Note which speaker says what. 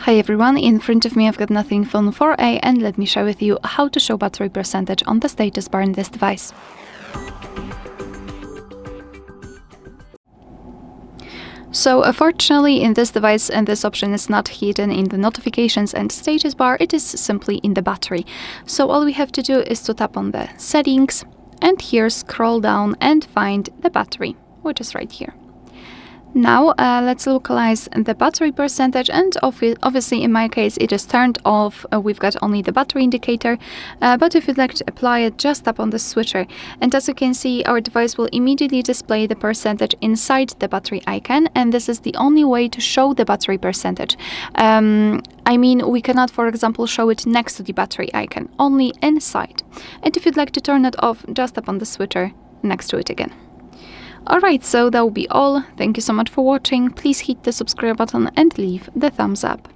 Speaker 1: Hi everyone, in front of me I've got Nothing Phone 4a and let me share with you how to show battery percentage on the status bar in this device. So fortunately in this device, and this option is not hidden in the notifications and status bar, it is simply in the battery. So all we have to do is to tap on the settings and here scroll down and find the battery, which is right here. Now let's localize the battery percentage, and obviously in my case it is turned off. We've got only the battery indicator, but if you'd like to apply it, just tap on the switcher, and as you can see our device will immediately display the percentage inside the battery icon, and this is the only way to show the battery percentage. I mean, we cannot, for example, show it next to the battery icon, only inside. And if you'd like to turn it off, just tap on the switcher next to it again. Alright, so that will be all. Thank you so much for watching. Please hit the subscribe button and leave the thumbs up.